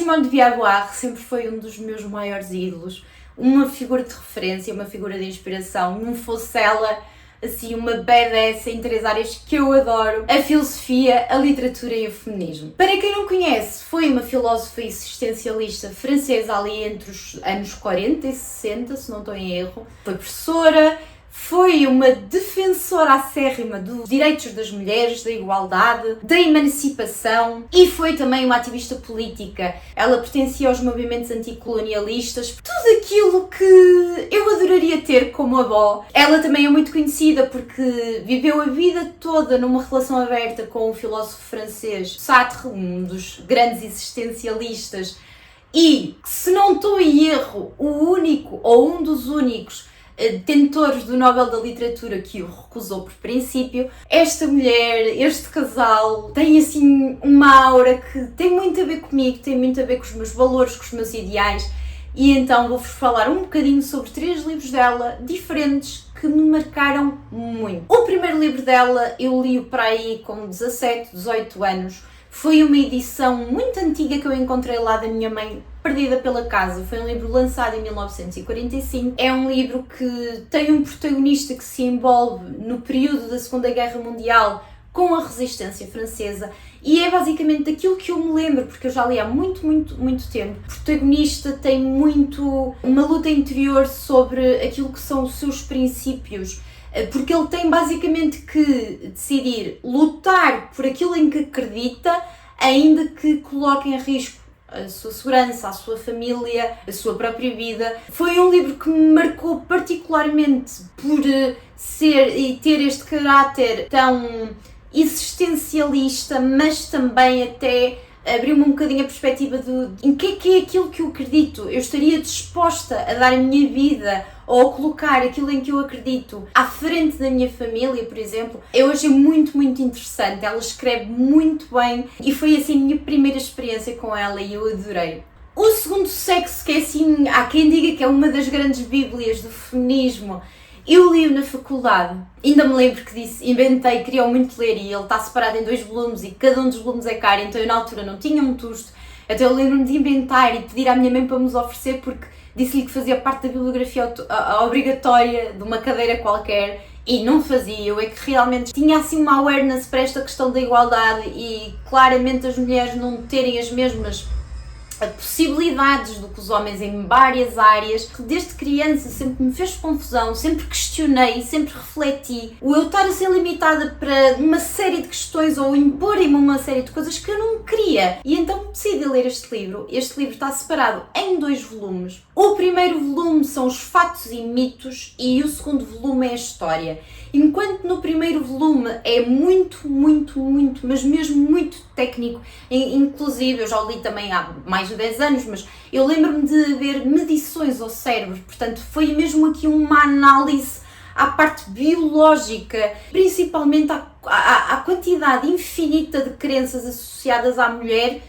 Simone de Beauvoir sempre foi um dos meus maiores ídolos, uma figura de referência, uma figura de inspiração. Não fosse ela, assim, uma badass em 3 áreas que eu adoro: a filosofia, a literatura e o feminismo. Para quem não conhece, foi uma filósofa existencialista francesa ali entre os anos 40 e 60, se não estou em erro. Foi professora, foi uma defensora acérrima dos direitos das mulheres, da igualdade, da emancipação, e foi também uma ativista política. Ela pertencia aos movimentos anticolonialistas, tudo aquilo que eu adoraria ter como avó. Ela também é muito conhecida porque viveu a vida toda numa relação aberta com o filósofo francês Sartre, um dos grandes existencialistas, e, se não estou em erro, o único ou um dos únicos detentores do Nobel da Literatura que o recusou por princípio. Esta mulher, este casal, tem assim uma aura que tem muito a ver comigo, tem muito a ver com os meus valores, com os meus ideais, e então vou-vos falar um bocadinho sobre 3 livros dela diferentes que me marcaram muito. O primeiro livro dela eu li-o para aí com 17, 18 anos. Foi uma edição muito antiga que eu encontrei lá da minha mãe, perdida pela casa. Foi um livro lançado em 1945. É um livro que tem um protagonista que se envolve no período da Segunda Guerra Mundial com a resistência francesa, e é basicamente daquilo que eu me lembro, porque eu já li há muito tempo. O protagonista tem muito uma luta interior sobre aquilo que são os seus princípios, porque ele tem basicamente que decidir lutar por aquilo em que acredita, ainda que coloque em risco a sua segurança, a sua família, a sua própria vida. Foi um livro que me marcou particularmente por ser e ter este caráter tão existencialista, mas também até abriu-me um bocadinho a perspectiva de em que é aquilo que eu acredito. Eu estaria disposta a dar a minha vida ou a colocar aquilo em que eu acredito à frente da minha família, por exemplo. Eu achei muito interessante. Ela escreve muito bem e foi assim a minha primeira experiência com ela e eu adorei. O Segundo Sexo, que é assim, há quem diga que é uma das grandes bíblias do feminismo, eu li-o na faculdade. Ainda me lembro que disse, queria muito ler, e ele está separado em 2 volumes e cada um dos volumes é caro, então eu na altura não tinha um tusto. Até eu lembro-me de inventar e pedir à minha mãe para me os oferecer, porque disse-lhe que fazia parte da bibliografia obrigatória de uma cadeira qualquer, e não fazia. Eu é que realmente tinha assim uma awareness para esta questão da igualdade e claramente as mulheres não terem as mesmas possibilidades do que os homens em várias áreas. Desde criança sempre me fez confusão, sempre questionei, sempre refleti. O eu estar a ser limitada para uma série de questões ou imporem-me uma série de coisas que eu não queria. E então decidi ler este livro. Este livro está separado em 2 volumes. O primeiro volume são os fatos e mitos e o segundo volume é a história. Enquanto no primeiro volume é muito, mas mesmo muito técnico, inclusive eu já o li também há mais de 10 anos, mas eu lembro-me de ver medições ao cérebro, portanto foi mesmo aqui uma análise à parte biológica, principalmente à quantidade infinita de crenças associadas à mulher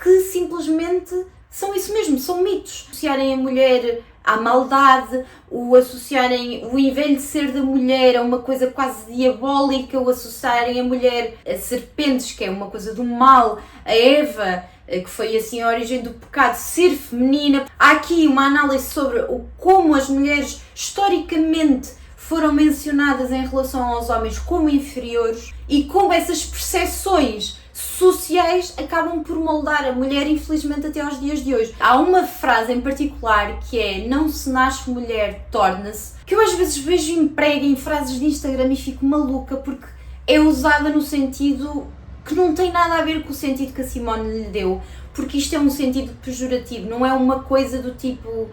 que simplesmente são isso mesmo, são mitos. Associarem a mulher à maldade, o associarem o envelhecer da mulher a uma coisa quase diabólica, o associarem a mulher a serpentes, que é uma coisa do mal, a Eva, que foi assim a origem do pecado, ser feminina. Há aqui uma análise sobre como as mulheres historicamente foram mencionadas em relação aos homens como inferiores e como essas percepções sociais acabam por moldar a mulher, infelizmente, até aos dias de hoje. Há uma frase em particular que é: não se nasce mulher, torna-se, que eu às vezes vejo emprego em frases de Instagram e fico maluca porque é usada no sentido que não tem nada a ver com o sentido que a Simone lhe deu, porque isto é um sentido pejorativo, não é uma coisa do tipo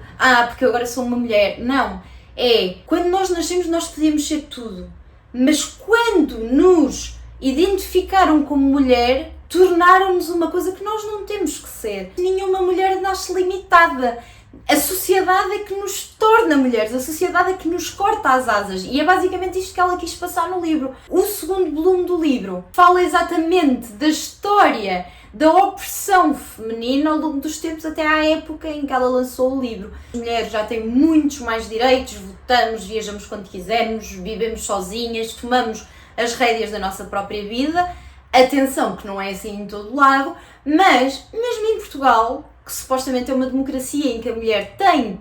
porque eu agora sou uma mulher. Não, é quando nós nascemos nós podemos ser tudo, mas quando nos identificaram como mulher, tornaram-nos uma coisa que nós não temos que ser. Nenhuma mulher nasce limitada. A sociedade é que nos torna mulheres, a sociedade é que nos corta as asas, e é basicamente isto que ela quis passar no livro. O segundo volume do livro fala exatamente da história da opressão feminina ao longo dos tempos até à época em que ela lançou o livro. As mulheres já têm muitos mais direitos, votamos, viajamos quando quisermos, vivemos sozinhas, tomamos as rédeas da nossa própria vida. Atenção que não é assim em todo lado, mas mesmo em Portugal que supostamente é uma democracia em que a mulher tem,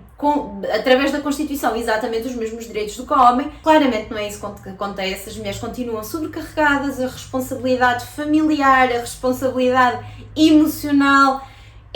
através da Constituição, exatamente os mesmos direitos do que o homem. Claramente não é isso que acontece. As mulheres continuam sobrecarregadas, a responsabilidade familiar, a responsabilidade emocional,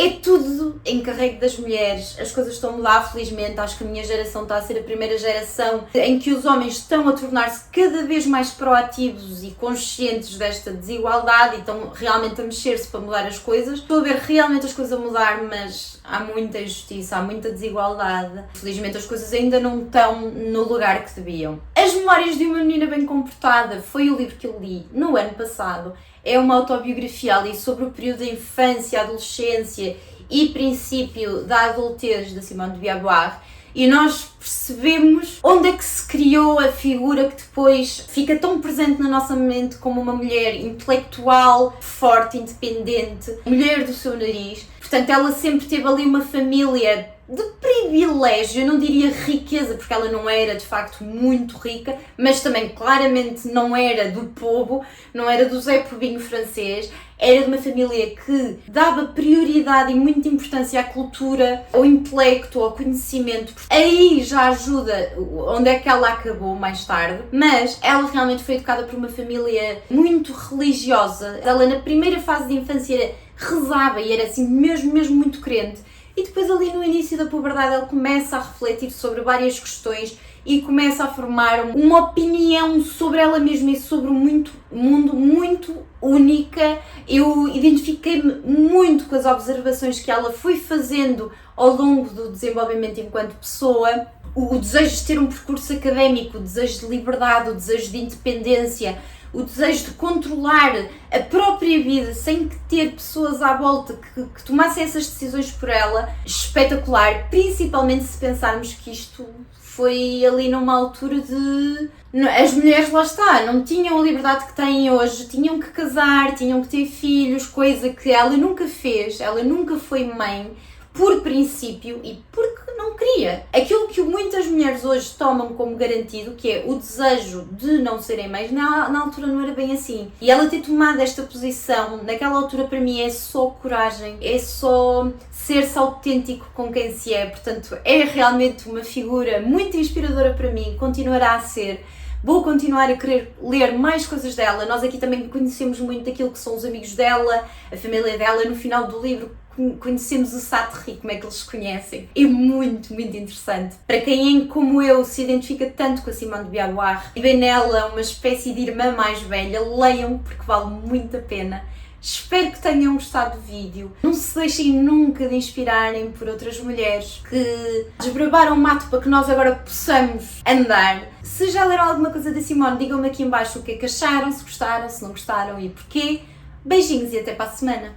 é tudo encarregue das mulheres. As coisas estão a mudar, felizmente. Acho que a minha geração está a ser a primeira geração em que os homens estão a tornar-se cada vez mais proativos e conscientes desta desigualdade e estão realmente a mexer-se para mudar as coisas. Estou a ver realmente as coisas a mudar, mas há muita injustiça, há muita desigualdade. Felizmente as coisas ainda não estão no lugar que deviam. As Memórias de uma Menina Bem Comportada foi o livro que eu li no ano passado. É uma autobiografia ali sobre o período da infância, adolescência e princípio da adultez da Simone de Beauvoir, e nós percebemos onde é que se criou a figura que depois fica tão presente na nossa mente como uma mulher intelectual, forte, independente, mulher do seu nariz. Portanto, ela sempre teve ali uma família de privilégio, eu não diria riqueza, porque ela não era de facto muito rica, mas também claramente não era do povo, não era do Zé Pobinho francês, era de uma família que dava prioridade e muita importância à cultura, ao intelecto, ao conhecimento. Aí já ajuda onde é que ela acabou mais tarde, mas ela realmente foi educada por uma família muito religiosa. Ela na primeira fase de infância rezava e era assim mesmo muito crente. E depois ali no início da puberdade ela começa a refletir sobre várias questões e começa a formar uma opinião sobre ela mesma e sobre o mundo muito única. Eu identifiquei-me muito com as observações que ela foi fazendo ao longo do desenvolvimento enquanto pessoa. O desejo de ter um percurso académico, o desejo de liberdade, o desejo de independência, o desejo de controlar a própria vida sem ter pessoas à volta que tomassem essas decisões por ela, espetacular, principalmente se pensarmos que isto foi ali numa altura de... As mulheres, lá está, não tinham a liberdade que têm hoje, tinham que casar, tinham que ter filhos, coisa que ela nunca fez, ela nunca foi mãe, por princípio e porque não queria. Aquilo que muitas mulheres hoje tomam como garantido, que é o desejo de não serem mães, na altura não era bem assim. E ela ter tomado esta posição, naquela altura, para mim é só coragem, é só ser-se autêntico com quem se é. Portanto, é realmente uma figura muito inspiradora para mim, continuará a ser. Vou continuar a querer ler mais coisas dela. Nós aqui também conhecemos muito daquilo que são os amigos dela, a família dela. No final do livro conhecemos o Sartre, como é que eles se conhecem. É muito interessante. Para quem, como eu, se identifica tanto com a Simone de Beauvoir e vê nela uma espécie de irmã mais velha, leiam, porque vale muito a pena. Espero que tenham gostado do vídeo. Não se deixem nunca de inspirarem por outras mulheres que desbravaram o mato para que nós agora possamos andar. Se já leram alguma coisa da Simone, digam-me aqui em baixo o que é que acharam, se gostaram, se não gostaram e porquê. Beijinhos e até para a semana.